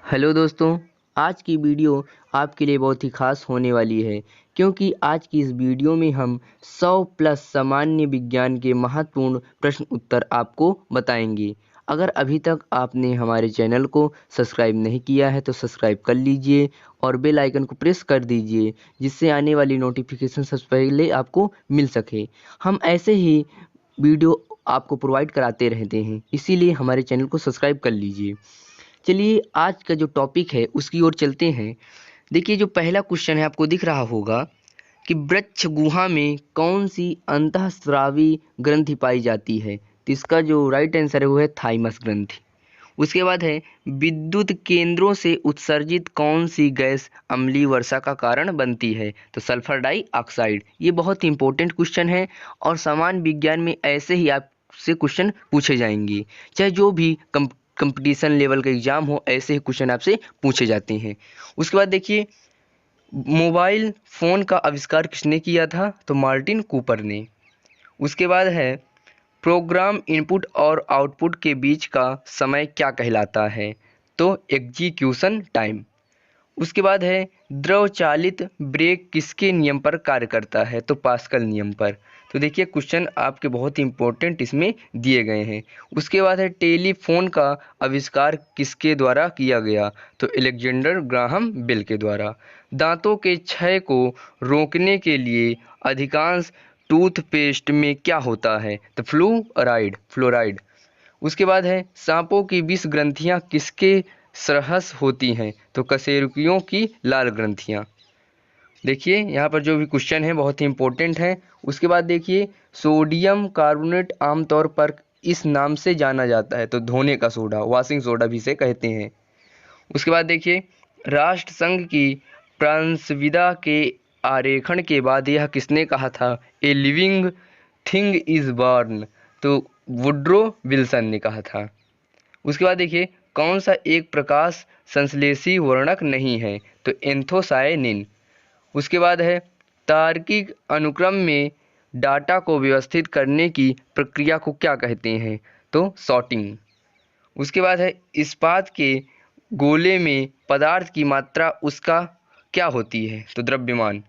Hello दोस्तों, आज की वीडियो आपके लिए बहुत ही खास होने वाली है क्योंकि आज की इस वीडियो में हम 100 प्लस सामान्य विज्ञान के महत्वपूर्ण प्रश्न उत्तर आपको बताएंगे। अगर अभी तक आपने हमारे चैनल को सब्सक्राइब नहीं किया है तो सब्सक्राइब कर लीजिए और बेल आइकन को प्रेस कर दीजिए जिससे आने वाली नोटिफिकेशन सबसे पहले आपको मिल सके। हम ऐसे ही वीडियो आपको प्रोवाइड कराते रहते हैं, इसीलिए हमारे चैनल को सब्सक्राइब कर लीजिए। चलिए आज का जो टॉपिक है उसकी ओर चलते हैं। देखिए, जो पहला क्वेश्चन है आपको दिख रहा होगा कि वृक्ष गुहा में कौन सी अंतःस्रावी ग्रंथि पाई जाती है। तो इसका जो राइट आंसर है वो है थाइमस ग्रंथि। उसके बाद है विद्युत केंद्रों से उत्सर्जित कौन सी गैस अम्लीय वर्षा का कारण बनती है। तो सल्फर डाइऑक्साइड। ये बहुत ही इंपॉर्टेंट क्वेश्चन है और सामान्य विज्ञान में ऐसे ही आपसे क्वेश्चन पूछे जाएंगे। चाहे जो भी कंपटीशन लेवल का एग्जाम हो, ऐसे ही क्वेश्चन आपसे पूछे जाते हैं। उसके बाद देखिए, मोबाइल फ़ोन का आविष्कार किसने किया था। तो मार्टिन कूपर ने। उसके बाद है प्रोग्राम इनपुट और आउटपुट के बीच का समय क्या कहलाता है। तो एग्जीक्यूशन टाइम। उसके बाद है द्रव चालित ब्रेक किसके नियम पर कार्य करता है। तो पास्कल नियम पर। तो देखिए, क्वेश्चन आपके बहुत ही इंपॉर्टेंट इसमें दिए गए हैं। उसके बाद है टेलीफोन का आविष्कार किसके द्वारा किया गया। तो अलेक्जेंडर ग्राहम बेल के द्वारा। दांतों के क्षय को रोकने के लिए अधिकांश टूथपेस्ट में क्या होता है। तो फ्लोराइड। उसके बाद है सांपों की विष ग्रंथियां किसके सरहस होती हैं। तो कशेरुकियों की लाल ग्रंथियां। देखिए, यहाँ पर जो भी क्वेश्चन है बहुत ही इंपॉर्टेंट है। उसके बाद देखिए, सोडियम कार्बोनेट आमतौर पर इस नाम से जाना जाता है। तो धोने का सोडा, वॉशिंग सोडा भी इसे कहते हैं। उसके बाद देखिए, राष्ट्रसंघ की प्रांसविदा के आरेखण के बाद यह किसने कहा था। A living thing is born. तो वुड्रो विल्सन ने कहा था। उसके बाद देखिए, कौन सा एक प्रकाश संश्लेषी वर्णक नहीं है। तो एंथोसायनिन। उसके बाद है तार्किक अनुक्रम में डाटा को व्यवस्थित करने की प्रक्रिया को क्या कहते हैं। तो सॉर्टिंग। उसके बाद है इस्पात के गोले में पदार्थ की मात्रा उसका क्या होती है। तो द्रव्यमान।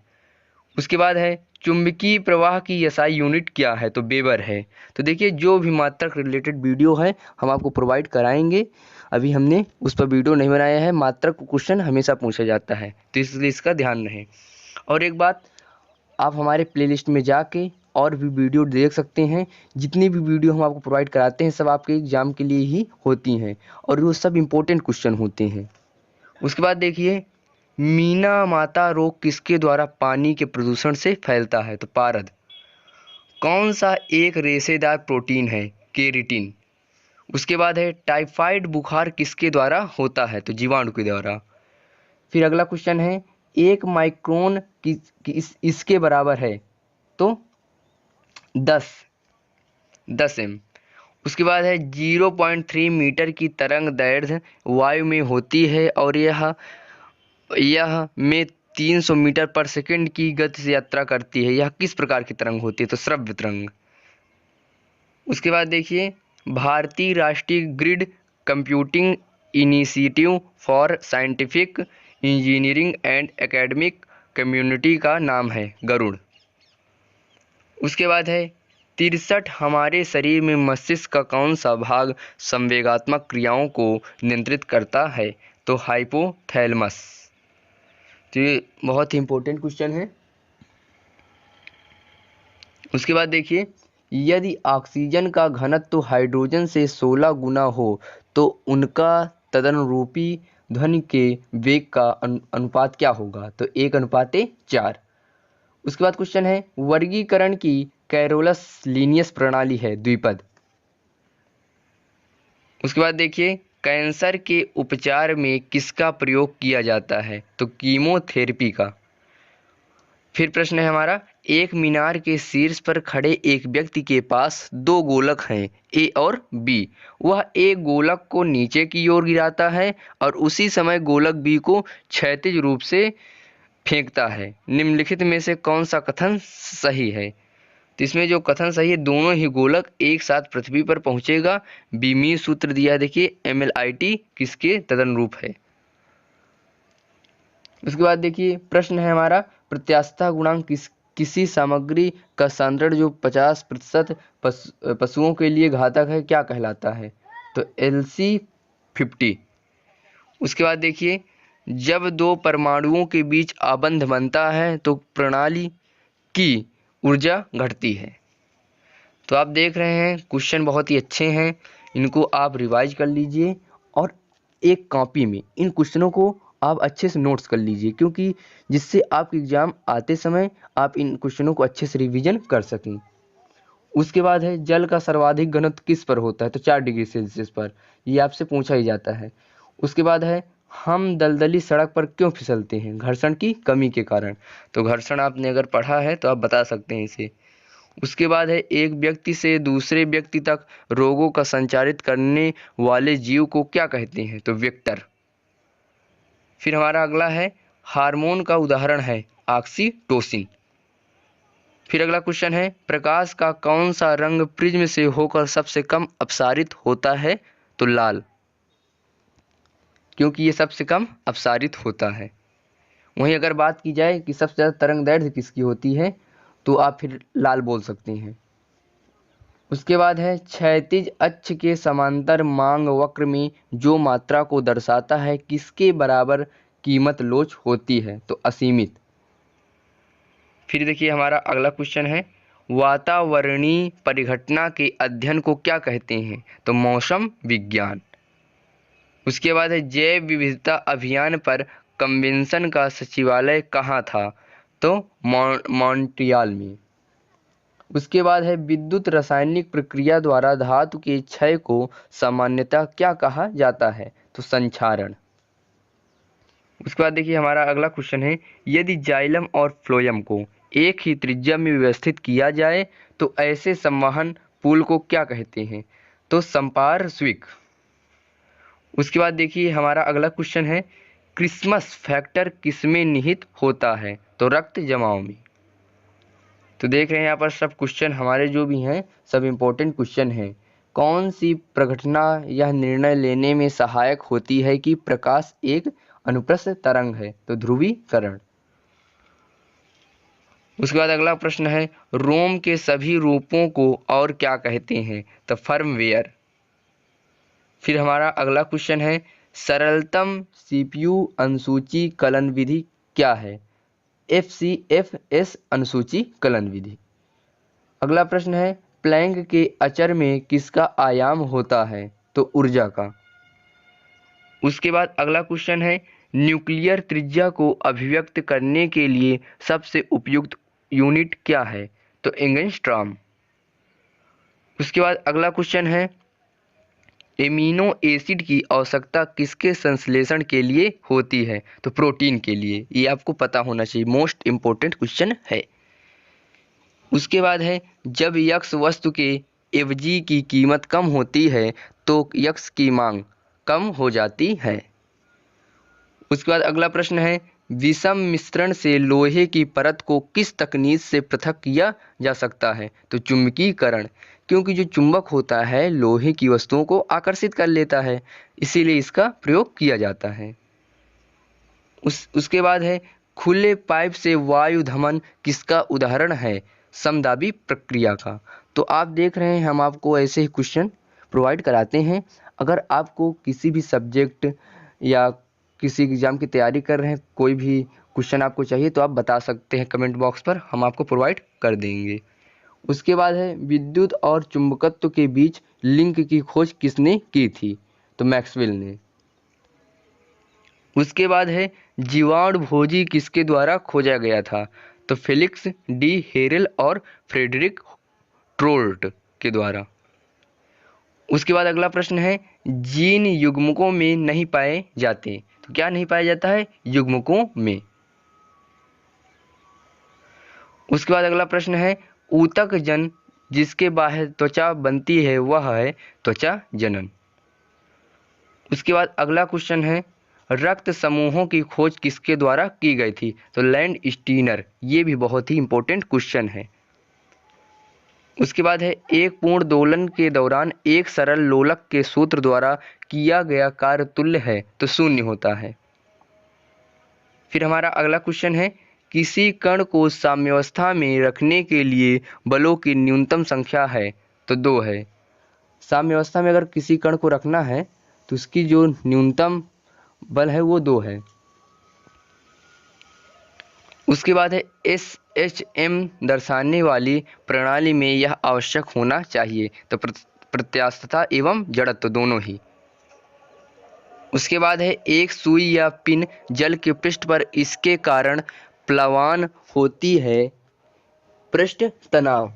उसके बाद है चुंबकीय प्रवाह की एसआई यूनिट क्या है। तो वेबर है। तो देखिए, जो भी मात्रक रिलेटेड वीडियो है हम आपको प्रोवाइड कराएंगे। अभी हमने उस पर वीडियो नहीं बनाया है। मात्रक क्वेश्चन हमेशा पूछा जाता है, तो इसलिए इसका ध्यान रहे। और एक बात, आप हमारे प्लेलिस्ट में जाके और भी वीडियो देख सकते हैं। जितनी भी वीडियो हम आपको प्रोवाइड कराते हैं सब आपके एग्जाम के लिए ही होती हैं और वो सब इम्पोर्टेंट क्वेश्चन होते हैं। उसके बाद देखिए, मीना माता रोग किसके द्वारा पानी के प्रदूषण से फैलता है। तो पारद। कौन सा एक रेशेदार प्रोटीन है। केराटिन। उसके बाद है टाइफाइड बुखार किसके द्वारा होता है। तो जीवाणु के द्वारा। फिर अगला क्वेश्चन है एक माइक्रोन इसके बराबर है। तो 10 एम। उसके बाद है 0.3 मीटर की तरंग दैर्ध्य वायु में होती है और यह में 300 मीटर पर सेकंड की गति से यात्रा करती है। यह किस प्रकार की तरंग होती है। तो श्रव्य तरंग। उसके बाद देखिए, भारतीय राष्ट्रीय grid computing initiative for scientific engineering and academic community का नाम है गरुड़। उसके बाद है 63 हमारे शरीर में मस्तिष्क का कौन सा भाग संवेगात्मक क्रियाओं को नियंत्रित करता है। तो हाइपोथैलेमस। तो ये बहुत ही इंपॉर्टेंट क्वेश्चन है। उसके बाद देखिए, यदि ऑक्सीजन का घनत्व हाइड्रोजन से 16 गुना हो तो उनका तदनुरूपी ध्वनि के वेग का अनुपात क्या होगा। तो 1:4। उसके बाद क्वेश्चन है वर्गीकरण की कैरोलस लीनियस प्रणाली है द्विपद। उसके बाद देखिए, कैंसर के उपचार में किसका प्रयोग किया जाता है। तो कीमोथेरेपी का। फिर प्रश्न है हमारा, एक मीनार के शीर्ष पर खड़े एक व्यक्ति के पास दो गोलक हैं ए और बी। वह एक गोलक को नीचे की ओर गिराता है और उसी समय गोलक बी को क्षैतिज रूप से फेंकता है। निम्नलिखित में से कौन सा कथन सही है। तो इसमें जो कथन सही है, दोनों ही गोलक एक साथ पृथ्वी पर पहुंचेगा। बीमी सूत्र दिया है, देखिए MLIT किसके तदनुरूप है। उसके बाद देखिए प्रश्न है हमारा, प्रत्यास्थता गुणांक किसी सामग्री का सांद्रण जो 50% पशुओं के लिए घातक है क्या कहलाता है? तो LC50। उसके बाद देखिए, जब दो परमाणुओं के बीच आबंध बनता है तो प्रणाली की ऊर्जा घटती है। तो आप देख रहे हैं क्वेश्चन बहुत ही अच्छे हैं, इनको आप रिवाइज कर लीजिए और एक कॉपी में इन क्वेश्चनों को आप अच्छे से नोट्स कर लीजिए, क्योंकि जिससे आपके एग्जाम आते समय आप इन क्वेश्चनों को अच्छे से रिवीजन कर सकें। उसके बाद है, जल का सर्वाधिक घनत्व किस पर होता है? तो 4 डिग्री सेल्सियस पर, ये आपसे पूछा ही जाता है। उसके बाद है, हम दलदली सड़क पर क्यों फिसलते हैं? घर्षण की कमी के कारण। तो घर्षण आपने अगर पढ़ा है तो आप बता सकते हैं इसे। उसके बाद है, एक व्यक्ति से दूसरे व्यक्ति तक रोगों का संचारित करने वाले जीव को क्या कहते हैं? तो वेक्टर। फिर हमारा अगला है, हार्मोन का उदाहरण है ऑक्सीटोसिन। फिर अगला क्वेश्चन है, प्रकाश का कौन सा रंग प्रिज्म से होकर सबसे कम अपसारित होता है? तो लाल, क्योंकि ये सबसे कम अपसारित होता है। वहीं अगर बात की जाए कि सबसे ज़्यादा तरंग दैर्घ्य किसकी होती है, तो आप फिर लाल बोल सकते हैं। उसके बाद है, क्षैतिज अक्ष के समांतर मांग वक्र में जो मात्रा को दर्शाता है किसके बराबर कीमत लोच होती है? तो असीमित। फिर देखिए हमारा अगला क्वेश्चन है, वातावरणीय परिघटना के अध्ययन को क्या कहते हैं? तो मौसम विज्ञान। उसके बाद है, जैव विविधता अभियान पर कन्वेंशन का सचिवालय कहाँ था? तो मॉन्ट्रियल में। उसके बाद है, विद्युत रासायनिक प्रक्रिया द्वारा धातु के क्षय को सामान्यतः क्या कहा जाता है? तो संक्षारण। उसके बाद देखिए हमारा अगला क्वेश्चन है, यदि जाइलम और फ्लोएम को एक ही त्रिज्या में व्यवस्थित किया जाए तो ऐसे संवहन पुल को क्या कहते हैं? तो संपार्श्विक। उसके बाद देखिए हमारा अगला क्वेश्चन है, क्रिसमस फैक्टर किसमें निहित होता है? तो रक्त जमाव में। तो देख रहे हैं यहाँ पर सब क्वेश्चन हमारे जो भी हैं सब इम्पोर्टेंट क्वेश्चन हैं। कौन सी प्रघटना यह निर्णय लेने में सहायक होती है कि प्रकाश एक अनुप्रस्थ तरंग है? तो ध्रुवीकरण। उसके बाद अगला प्रश्न है, रोम के सभी रूपों को और क्या कहते हैं? तो फर्मवेयर। फिर हमारा अगला क्वेश्चन है, सरलतम CPU अनुसूची कलन विधि क्या है? FCFS अनुसूची कलन विधि। अगला प्रश्न है, प्लैंक के अचर में किसका आयाम होता है? तो ऊर्जा का। उसके बाद अगला क्वेश्चन है, न्यूक्लियर त्रिज्या को अभिव्यक्त करने के लिए सबसे उपयुक्त यूनिट क्या है? तो एंगस्ट्रॉम। उसके बाद अगला क्वेश्चन है, एमिनो एसिड की आवश्यकता किसके संश्लेषण के लिए होती है? तो प्रोटीन के लिए। ये आपको पता होना चाहिए, मोस्ट इंपॉर्टेंट क्वेश्चन है। उसके बाद है, जब यक्स वस्तु के एवजी की कीमत कम होती है तो यक्स की मांग कम हो जाती है। उसके बाद अगला प्रश्न है, विषम मिश्रण से लोहे की परत को किस तकनीक से पृथक किया जा सकता है? तो चुंबकीकरण, क्योंकि जो चुंबक होता है लोहे की वस्तुओं को आकर्षित कर लेता है, इसीलिए इसका प्रयोग किया जाता है। उसके बाद है, खुले पाइप से वायु धमन किसका उदाहरण है? समदाबी प्रक्रिया का। तो आप देख रहे हैं हम आपको ऐसे ही क्वेश्चन प्रोवाइड कराते हैं। अगर आपको किसी भी सब्जेक्ट या किसी एग्ज़ाम की तैयारी कर रहे हैं, कोई भी क्वेश्चन आपको चाहिए तो आप बता सकते हैं कमेंट बॉक्स पर, हम आपको प्रोवाइड कर देंगे। उसके बाद है, विद्युत और चुंबकत्व के बीच लिंक की खोज किसने की थी? तो मैक्सवेल ने। उसके बाद है, जीवाणुभोजी किसके द्वारा खोजा गया था? तो फेलिक्स डी हेरेल और फ्रेडरिक ट्रोल्ट के द्वारा। उसके बाद अगला प्रश्न है, जीन युग्मकों में नहीं पाए जाते। तो क्या नहीं पाया जाता है? युग्मकों में। उसके बाद अगला प्रश्न है, ऊतक जन जिसके बाहर त्वचा बनती है वह है त्वचा जनन। उसके बाद अगला क्वेश्चन है, रक्त समूहों की खोज किसके द्वारा की गई थी? तो लैंड स्टीनर। ये भी बहुत ही इंपॉर्टेंट क्वेश्चन है। उसके बाद है, एक पूर्ण दोलन के दौरान एक सरल लोलक के सूत्र द्वारा किया गया कार्य तुल्य है तो शून्य होता है। फिर हमारा अगला क्वेश्चन है, किसी कण को साम्यावस्था में रखने के लिए बलों की न्यूनतम संख्या है? तो 2 है। साम्यावस्था में अगर किसी कण को रखना है तो उसकी जो न्यूनतम बल है वो 2 है। उसके बाद है SHM दर्शाने वाली प्रणाली में यह आवश्यक होना चाहिए। तो प्रत्यास्थता एवं जड़त्व दोनों ही। उसके बाद है, एक सुई या पिन जल के पृष्ठ पर इसके कारण प्लावन होती है। पृष्ठ तनाव।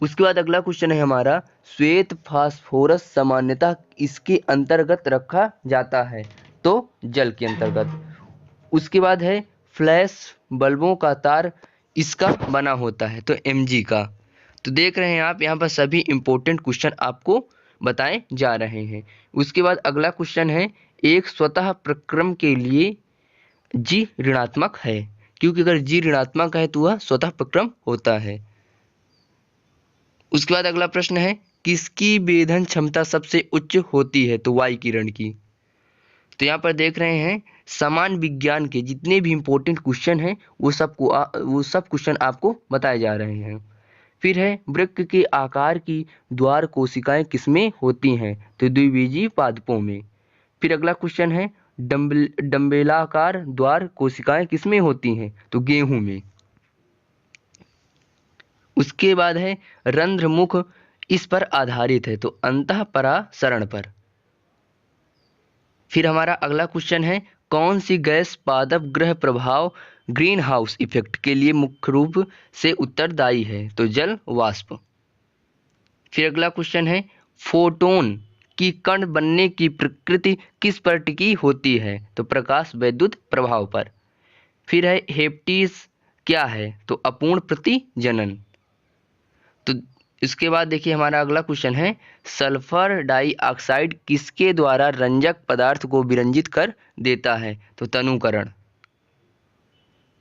उसके बाद अगला क्वेश्चन है हमारा, श्वेत फास्फोरस सामान्यतः इसके अंतर्गत रखा जाता है? तो जल के अंतर्गत। उसके बाद है, फ्लैश बल्बों का तार इसका बना होता है? तो Mg का। तो देख रहे हैं आप यहाँ पर सभी इंपॉर्टेंट क्वेश्चन आपको बताए जा रहे हैं। उसके बाद अगला क्वेश्चन है, एक स्वतः प्रक्रम के लिए G ऋणात्मक है, क्योंकि अगर G ऋणात्मक है तो वह स्वतः प्रक्रम होता है। उसके बाद अगला प्रश्न है, किसकी वेधन क्षमता सबसे उच्च होती है? तो वाई किरण की। तो यहाँ पर देख रहे हैं समान विज्ञान के जितने भी इंपॉर्टेंट क्वेश्चन हैं वो सब क्वेश्चन आपको बताए जा रहे हैं। फिर है, वृक्क के आकार की द्वार कोशिकाएं किसमें होती हैं? तो द्विबीजीय पादपों में। फिर अगला क्वेश्चन है, डंबेलाकार द्वार कोशिकाएं किसमें होती हैं? तो गेहूं में। उसके बाद है, रंध्रमुख इस पर आधारित है? तो अंतःपरासरण पर। फिर हमारा अगला क्वेश्चन है, कौन सी गैस पादप ग्रह प्रभाव ग्रीन हाउस इफेक्ट के लिए मुख्य रूप से उत्तरदायी है? तो जल वाष्प। फिर अगला क्वेश्चन है, फोटोन की कण बनने की प्रकृति किस पर टिकी होती है? तो प्रकाश वैद्युत प्रभाव पर। फिर है, हेप्टिस क्या है? तो अपूर्ण प्रतिजनन। तो इसके बाद देखिए हमारा अगला क्वेश्चन है, सल्फर डाइऑक्साइड किसके द्वारा रंजक पदार्थ को विरंजित कर देता है? तो तनुकरण।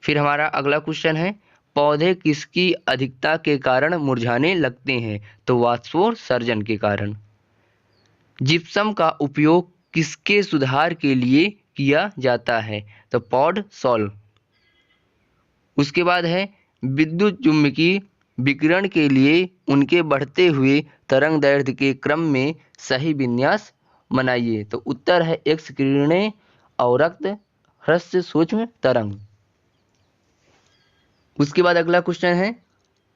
फिर हमारा अगला क्वेश्चन है, पौधे किसकी अधिकता के कारण मुरझाने लगते हैं? तो वाष्पोत्सर्जन के कारण। जिप्सम का उपयोग किसके सुधार के लिए किया जाता है? तो पॉड सॉल्व। उसके बाद है, विद्युत चुम्बकीय विकिरण के लिए उनके बढ़ते हुए तरंग दैर्ध्य के क्रम में सही विन्यास बनाइए। तो उत्तर है एक्स किरणें अवरक्त ह्रस्व सूक्ष्म तरंग। उसके बाद अगला क्वेश्चन है,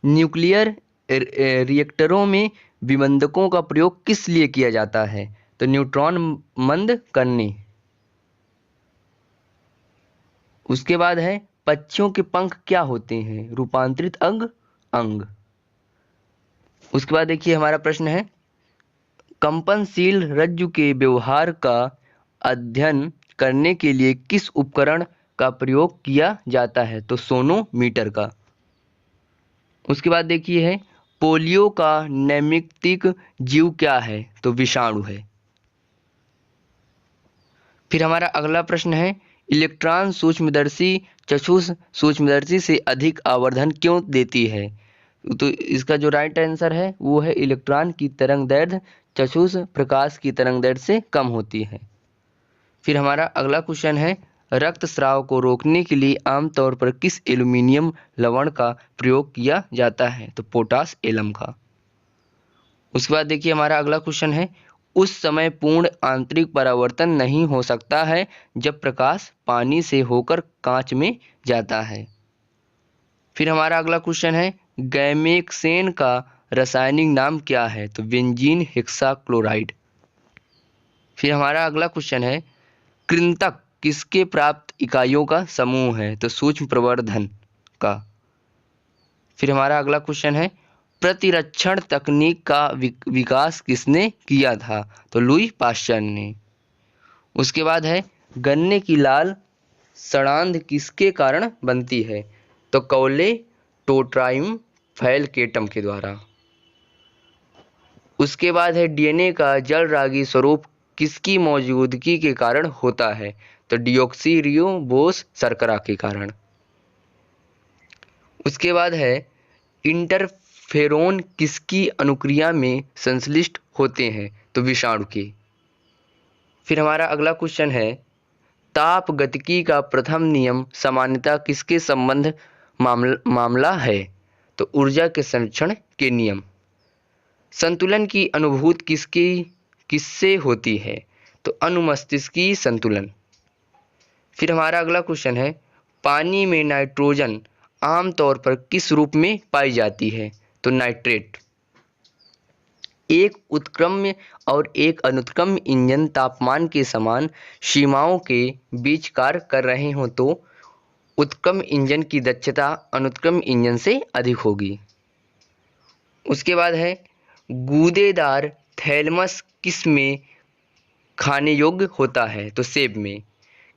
न्यूक्लियर रिएक्टरों में विबंधकों का प्रयोग किस लिए किया जाता है? तो न्यूट्रॉन मंद करने। उसके बाद है, पक्षियों के पंख क्या होते हैं? रूपांतरित अंग। उसके बाद देखिए हमारा प्रश्न है, कंपनशील रज्जु के व्यवहार का अध्ययन करने के लिए किस उपकरण का प्रयोग किया जाता है? तो सोनोमीटर का। उसके बाद देखिए है, पोलियो का नैमित्तिक जीव क्या है? तो विषाणु है। फिर हमारा अगला प्रश्न है, इलेक्ट्रॉन सूक्ष्मदर्शी चक्षुष सूक्ष्मदर्शी से अधिक आवर्धन क्यों देती है? तो इसका जो राइट आंसर है वो है, इलेक्ट्रॉन की तरंग दैर्ध्य चक्षुष प्रकाश की तरंग दैर्ध्य से कम होती है। फिर हमारा अगला क्वेश्चन है, रक्तस्राव को रोकने के लिए आमतौर पर किस एल्यूमिनियम लवण का प्रयोग किया जाता है? तो पोटास एलम का। उसके बाद देखिए हमारा अगला क्वेश्चन है, उस समय पूर्ण आंतरिक परावर्तन नहीं हो सकता है जब प्रकाश पानी से होकर कांच में जाता है। फिर हमारा अगला क्वेश्चन है, गैमेक्सेन का रासायनिक नाम क्या है? तो बेंजीन हेक्साक्लोराइड। फिर हमारा अगला क्वेश्चन है, कृंतक किसके प्राप्त इकाइयों का समूह है? तो सूक्ष्म प्रवर्धन का। फिर हमारा अगला क्वेश्चन है, प्रतिरक्षण तकनीक का विकास किसने किया था? तो लुई पाश्चर ने। उसके बाद है, गन्ने की लाल सड़ांध किसके कारण बनती है? तो कौलेटोट्राइम फैलकेटम के द्वारा। उसके बाद है, डीएनए का जलरागी स्वरूप किसकी मौजूदगी के कारण होता है? तो डिऑक्सीरिबोस शर्करा के कारण। उसके बाद है, इंटरफेरोन किसकी अनुक्रिया में संश्लिष्ट होते हैं? तो विषाणु के। फिर हमारा अगला क्वेश्चन है, ताप गतिकी का प्रथम नियम सामान्यतः किसके संबंध मामला है? तो ऊर्जा के संरक्षण के नियम। संतुलन की अनुभूति किससे होती है? तो अनुमस्तिष्कीय संतुलन। फिर हमारा अगला क्वेश्चन है, पानी में नाइट्रोजन आमतौर पर किस रूप में पाई जाती है? तो नाइट्रेट। एक उत्क्रम्य और एक अनुत्क्रम्य इंजन तापमान के समान सीमाओं के बीच कार्य कर रहे हों तो उत्क्रम्य इंजन की दक्षता अनुत्क्रम्य इंजन से अधिक होगी। उसके बाद है, गूदेदार थैलमस किस में खाने योग्य होता है? तो सेब में।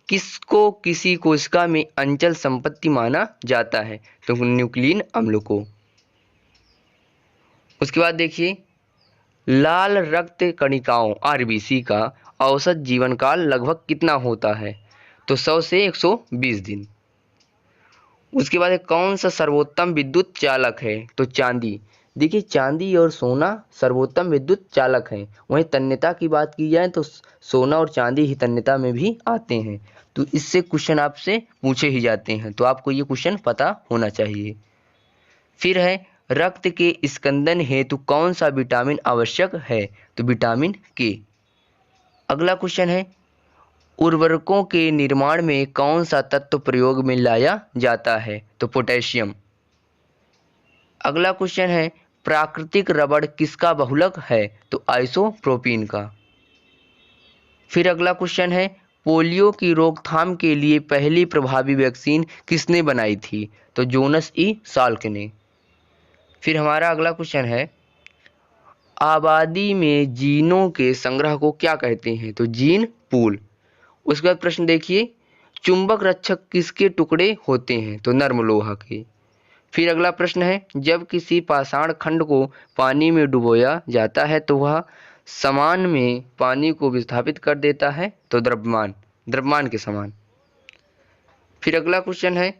किसको किसी कोशिका में अंचल संपत्ति माना जाता है? तो न्यूक्लियन अम्ल को। उसके बाद देखिए, लाल रक्त कणिकाओं आरबीसी का औसत जीवन काल लगभग कितना होता है? तो 100 से 120 दिन। उसके बाद कौन सा सर्वोत्तम विद्युत चालक है? तो चांदी। देखिए, चांदी और सोना सर्वोत्तम विद्युत चालक हैं। वहीं तन्यता की बात की जाए तो सोना और चांदी ही तन्यता में भी आते हैं। तो इससे क्वेश्चन आपसे पूछे ही जाते हैं, तो आपको ये क्वेश्चन पता होना चाहिए। फिर है, रक्त के स्कंदन हेतु कौन सा विटामिन आवश्यक है? तो विटामिन के। अगला क्वेश्चन है, उर्वरकों के निर्माण में कौन सा तत्व प्रयोग में लाया जाता है? तो पोटेशियम। अगला क्वेश्चन है, प्राकृतिक रबड़ किसका बहुलक है? तो आइसोप्रोपीन का। फिर अगला क्वेश्चन है, पोलियो की रोकथाम के लिए पहली प्रभावी वैक्सीन किसने बनाई थी? तो जोनस ई साल्क ने। फिर हमारा अगला क्वेश्चन है, आबादी में जीनों के संग्रह को क्या कहते हैं? तो जीन पूल। उसके बाद प्रश्न देखिए, चुंबक रक्षक किसके टुकड़े होते हैं? तो नर्म लोहा के। फिर अगला प्रश्न है, जब किसी पाषाण खंड को पानी में डुबोया जाता है तो वह समान में पानी को विस्थापित कर देता है? तो द्रव्यमान के समान। फिर अगला क्वेश्चन है,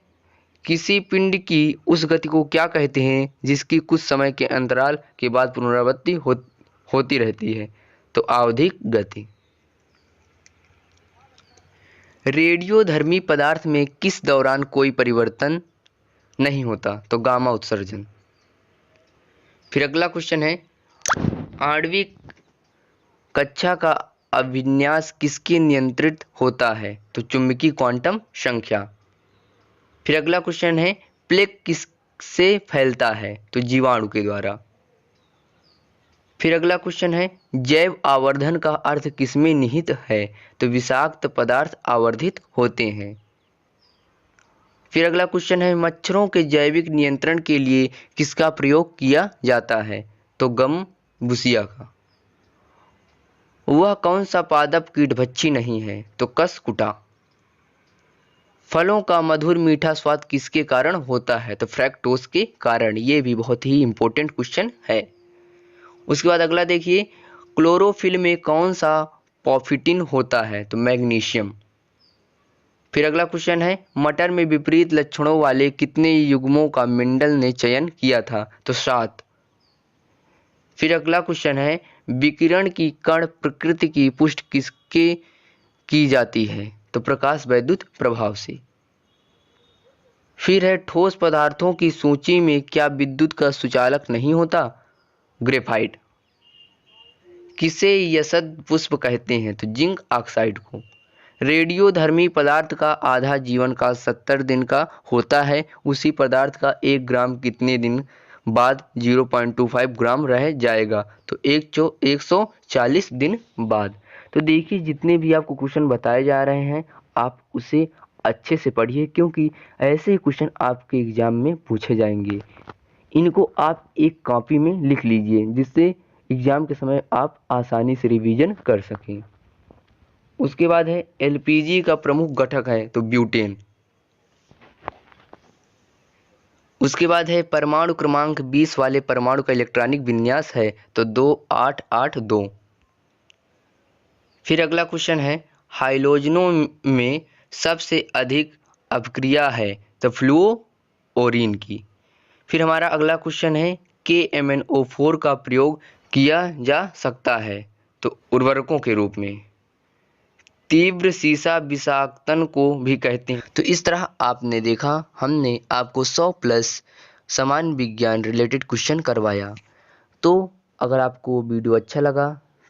किसी पिंड की उस गति को क्या कहते हैं जिसकी कुछ समय के अंतराल के बाद पुनरावृत्ति होती रहती है? तो आवधिक गति। रेडियोधर्मी पदार्थ में किस दौरान कोई परिवर्तन नहीं होता? तो गामा उत्सर्जन। फिर अगला क्वेश्चन है, आणविक कक्षा का अभिन्यास किसके नियंत्रित होता है? तो चुंबकीय क्वांटम संख्या। फिर अगला क्वेश्चन है, प्लेग किससे फैलता है? तो जीवाणु के द्वारा। फिर अगला क्वेश्चन है, जैव आवर्धन का अर्थ किसमें निहित है? तो विषाक्त पदार्थ आवर्धित होते हैं। फिर अगला क्वेश्चन है, मच्छरों के जैविक नियंत्रण के लिए किसका प्रयोग किया जाता है? तो गमबुसिया का। वह कौन सा पादप कीटभक्षी नहीं है? तो कसकुटा। फलों का मधुर मीठा स्वाद किसके कारण होता है? तो फ्रैक्टोज के कारण। ये भी बहुत ही इंपॉर्टेंट क्वेश्चन है। उसके बाद अगला देखिए, क्लोरोफिल में कौन सा पॉफिटिन होता है? तो मैग्नीशियम। फिर अगला क्वेश्चन है, मटर में विपरीत लक्षणों वाले कितने युग्मों का मेंडल ने चयन किया था? तो 7। फिर अगला क्वेश्चन है, विकिरण की कण प्रकृति की पुष्टि किसके की जाती है? तो प्रकाश वैद्युत प्रभाव से। फिर है, ठोस पदार्थों की सूची में क्या विद्युत का सुचालक नहीं होता? ग्रेफाइट। किसे यशद पुष्प कहते हैं? तो जिंक ऑक्साइड को। रेडियोधर्मी पदार्थ का आधा जीवन काल 70 दिन का होता है। उसी पदार्थ का 1 ग्राम कितने दिन बाद 0.25 ग्राम रह जाएगा? तो 140 दिन बाद। तो देखिए, जितने भी आपको क्वेश्चन बताए जा रहे हैं आप उसे अच्छे से पढ़िए, क्योंकि ऐसे क्वेश्चन आपके एग्जाम में पूछे जाएंगे। इनको आप एक कॉपी में लिख लीजिए, जिससे एग्जाम के समय आप आसानी से रिवीजन कर सकें। उसके बाद है, एलपीजी का प्रमुख घटक है? तो ब्यूटेन। उसके बाद है, परमाणु क्रमांक 20 वाले परमाणु का इलेक्ट्रॉनिक विन्यास है? तो 2882। फिर अगला क्वेश्चन है, हाइलोजनों में सबसे अधिक अपक्रिया है? तो फ्लुओरीन की। फिर हमारा अगला क्वेश्चन है, KMnO4 का प्रयोग किया जा सकता है? तो उर्वरकों के रूप में। तीव्र सीसा विषाक्तन को भी कहते हैं। तो इस तरह आपने देखा, हमने आपको 100 प्लस सामान्य विज्ञान रिलेटेड क्वेश्चन करवाया। तो अगर आपको वीडियो अच्छा लगा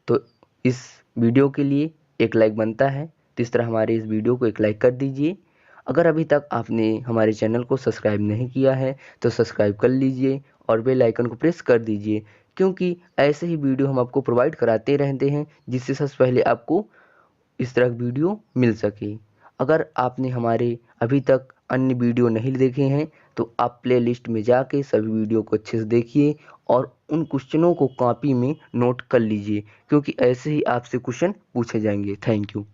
तो इस वीडियो के लिए एक लाइक बनता है, तो इस तरह हमारे इस वीडियो को एक लाइक कर दीजिए। अगर अभी तक आपने हमारे चैनल को सब्सक्राइब नहीं किया है तो सब्सक्राइब कर लीजिए और बेल आइकन को प्रेस कर दीजिए, क्योंकि ऐसे ही वीडियो हम आपको प्रोवाइड कराते रहते हैं जिससे सबसे पहले आपको इस तरह की वीडियो मिल सके। अगर आपने हमारे अभी तक अन्य वीडियो नहीं देखे हैं तो आप प्लेलिस्ट में जाके सभी वीडियो को अच्छे से देखिए और उन क्वेश्चनों को कॉपी में नोट कर लीजिए, क्योंकि ऐसे ही आपसे क्वेश्चन पूछे जाएंगे। Thank you.